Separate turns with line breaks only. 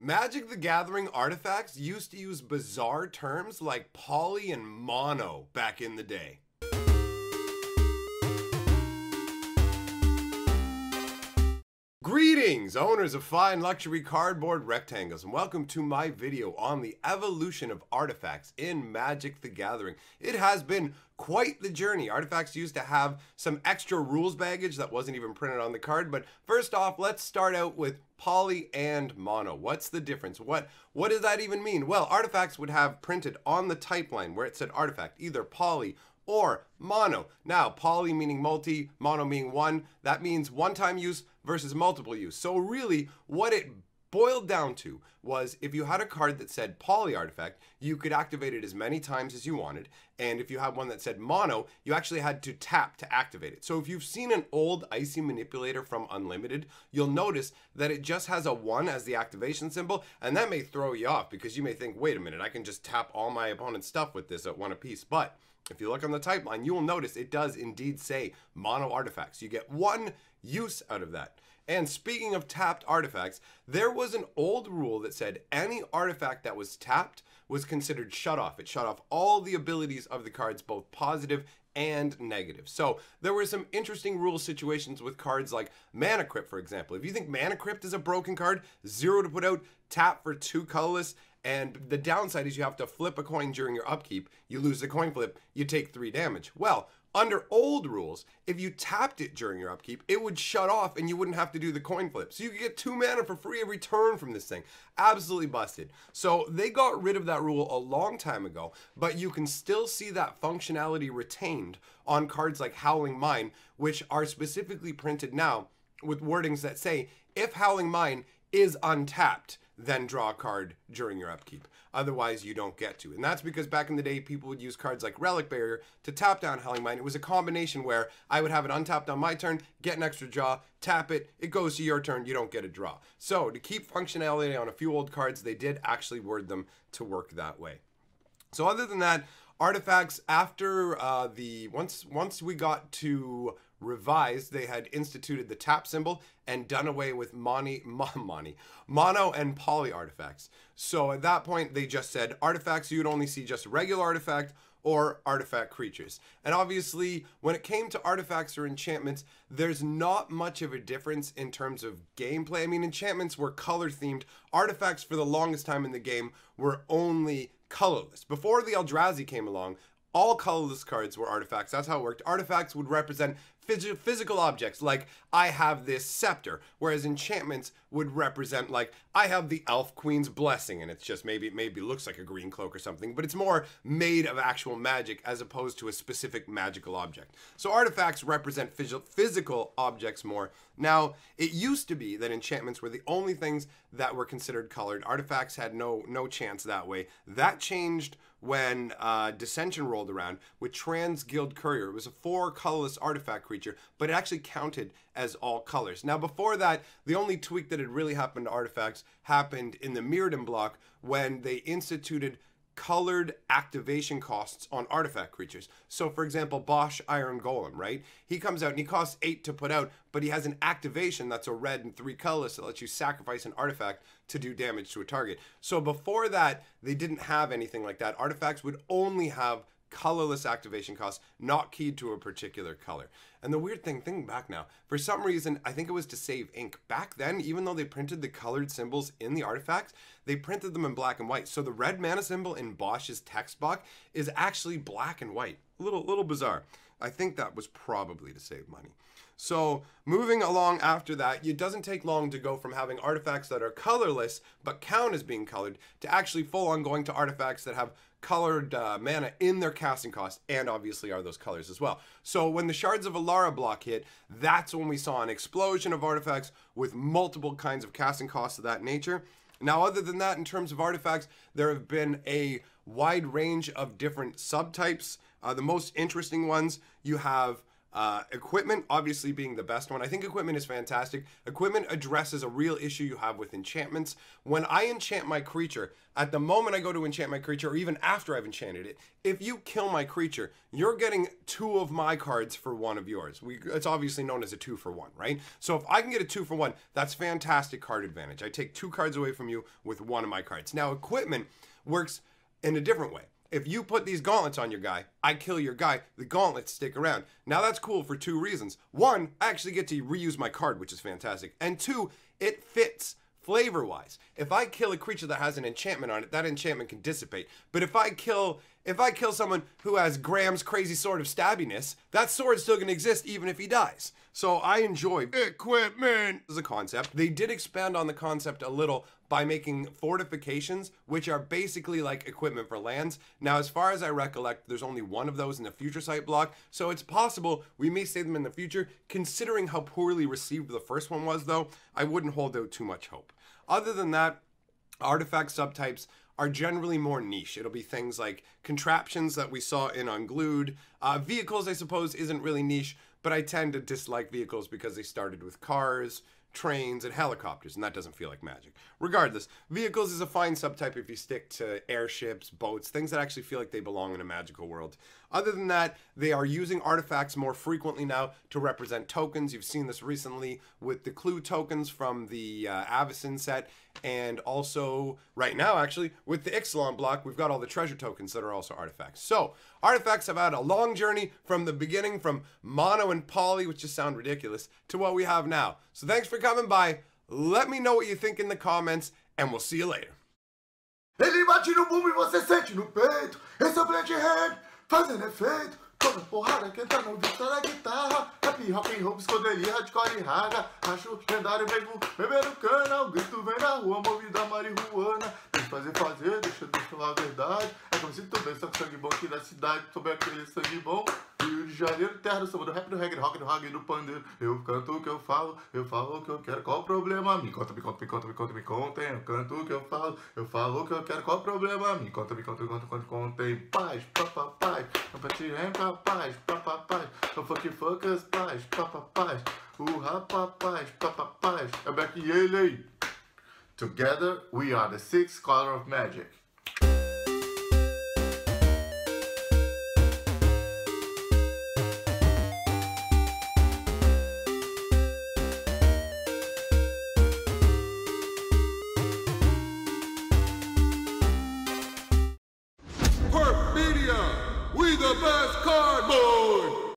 Magic the Gathering artifacts used to use bizarre terms like poly and mono back in the day. Greetings, owners of fine luxury cardboard rectangles, and welcome to my video on the evolution of artifacts in Magic the Gathering. It has been quite the journey. Artifacts used to have some extra rules baggage that wasn't even printed on the card, but first off, let's start out with poly and mono. What's the difference? What does that even mean? Well, artifacts would have printed on the type line where it said artifact, either poly or mono. Now, poly meaning multi, mono meaning one. That means one-time use versus multiple use. So really, what it boiled down to was if you had a card that said poly artifact, you could activate it as many times as you wanted. And if you had one that said mono, you actually had to tap to activate it. So if you've seen an old Icy Manipulator from Unlimited, you'll notice that it just has a 1 as the activation symbol, and that may throw you off because you may think, wait a minute, I can just tap all my opponent's stuff with this at 1 apiece. But if you look on the type line, you will notice it does indeed say mono artifacts. You get 1 use out of that. And speaking of tapped artifacts, there was an old rule that said any artifact that was tapped was considered shut off. It shut off all the abilities of the cards, both positive and negative. So there were some interesting rule situations with cards like Mana Crypt, for example. If you think Mana Crypt is a broken card, 0 to put out, tap for 2 colorless, and the downside is you have to flip a coin during your upkeep. You lose the coin flip, you take 3 damage. Well, under old rules, if you tapped it during your upkeep, it would shut off and you wouldn't have to do the coin flip. So you could get 2 mana for free every turn from this thing. Absolutely busted. So they got rid of that rule a long time ago, but you can still see that functionality retained on cards like Howling Mine, which are specifically printed now with wordings that say, if Howling Mine is untapped, then draw a card during your upkeep. Otherwise, you don't get to. And that's because back in the day, people would use cards like Relic Barrier to tap down Howling Mine. It was a combination where I would have it untapped on my turn, get an extra draw, tap it, it goes to your turn, you don't get a draw. So to keep functionality on a few old cards, they did actually word them to work that way. So other than that, artifacts after once we got to Revised, they had instituted the tap symbol and done away with mono and poly artifacts. So at that point, they just said artifacts, you'd only see just regular artifact or artifact creatures. And obviously, when it came to artifacts or enchantments, there's not much of a difference in terms of gameplay. I mean, enchantments were color themed. Artifacts for the longest time in the game were only colorless. Before the Eldrazi came along, all colorless cards were artifacts. That's how it worked. Artifacts would represent physical objects, like I have this scepter, whereas enchantments would represent, like, I have the Elf Queen's Blessing, and it's just maybe looks like a green cloak or something, but it's more made of actual magic as opposed to a specific magical object. So artifacts represent physical objects more. Now, it used to be that enchantments were the only things that were considered colored. Artifacts had no chance that way. That changed when Dissension rolled around with Trans-Guild Courier. It was a 4 colorless artifact creature, but it actually counted as all colors. Now, before that, the only tweak that had really happened to artifacts happened in the Mirrodin block when they instituted colored activation costs on artifact creatures. So for example, Bosch Iron Golem, right? He comes out and he costs 8 to put out, but he has an activation that's a red and 3 colors that lets you sacrifice an artifact to do damage to a target. So before that, they didn't have anything like that. Artifacts would only have colorless activation costs, not keyed to a particular color. And the weird thing, thinking back now, for some reason, I think it was to save ink. Back then, even though they printed the colored symbols in the artifacts, they printed them in black and white. So the red mana symbol in Bosch's text block is actually black and white. A little bizarre. I think that was probably to save money. So moving along after that, it doesn't take long to go from having artifacts that are colorless but count as being colored to actually full on going to artifacts that have colored mana in their casting cost, and obviously are those colors as well. So when the Shards of Alara block hit, that's when we saw an explosion of artifacts with multiple kinds of casting costs of that nature. Now, other than that, in terms of artifacts, there have been a wide range of different subtypes. The most interesting ones, you have Equipment, obviously, being the best one. I think equipment is fantastic. Equipment addresses a real issue you have with enchantments. When I enchant my creature, at the moment I go to enchant my creature, or even after I've enchanted it, if you kill my creature, you're getting 2 of my cards for 1 of yours. It's obviously known as a 2-for-1, right? So if I can get a 2-for-1, that's fantastic card advantage. I take 2 cards away from you with 1 of my cards. Now, equipment works in a different way. If you put these gauntlets on your guy, I kill your guy, the gauntlets stick around. Now that's cool for 2 reasons. 1, I actually get to reuse my card, which is fantastic. And 2, it fits flavor-wise. If I kill a creature that has an enchantment on it, that enchantment can dissipate. But if I kill someone who has Graham's crazy sword of stabbiness, that sword's still gonna exist even if he dies. So I enjoy equipment as a concept. They did expand on the concept a little by making fortifications, which are basically like equipment for lands. Now, as far as I recollect, there's only 1 of those in the future sight block, so it's possible we may see them in the future. Considering how poorly received the first one was, though, I wouldn't hold out too much hope. Other than that, artifact subtypes are generally more niche. It'll be things like contraptions that we saw in Unglued. Vehicles, I suppose, isn't really niche, but I tend to dislike vehicles because they started with cars, trains, and helicopters, and that doesn't feel like Magic. Regardless, vehicles is a fine subtype if you stick to airships, boats, things that actually feel like they belong in a magical world. Other than that, they are using artifacts more frequently now to represent tokens. You've seen this recently with the clue tokens from the Avacyn set, and also right now, actually, with the Ixalan block, we've got all the treasure tokens that are also artifacts. So, artifacts have had a long journey from the beginning, from mono and poly, which just sound ridiculous, to what we have now. So thanks for coming by. Let me know what you think in the comments, and we'll see you later.
Ele bate no bumbo e você sente no peito. Esse é o Blade Head, fazendo efeito. Toda porrada que entra no beat da guitarra. Happy rock and roll, esconderia, hardcore e raga. Acho lendário mesmo, bebendo cana. O grito vem na rua, movido a marihuana. Deixa deixa eu falar a verdade. É como se tu bem, só com sangue bom aqui na cidade. Sobre aquele sangue bom. Rio de Janeiro, terra do samba, do rap, do reggae, do rock, do rag e do pandeiro. Eu canto o que eu falo o que eu quero. Qual o problema? Me conta, me conta, me conta, me conta, me contem. Eu canto o que eu falo o que eu quero. Qual o problema? Me conta, me conta, me conta, me contem. Paz, paz. Não pati rempa, paz, paz. Não fuck focus, paz, paz. Rapaz, paz. É back e ele. Together we are the 6th color of magic.
We the best cardboard!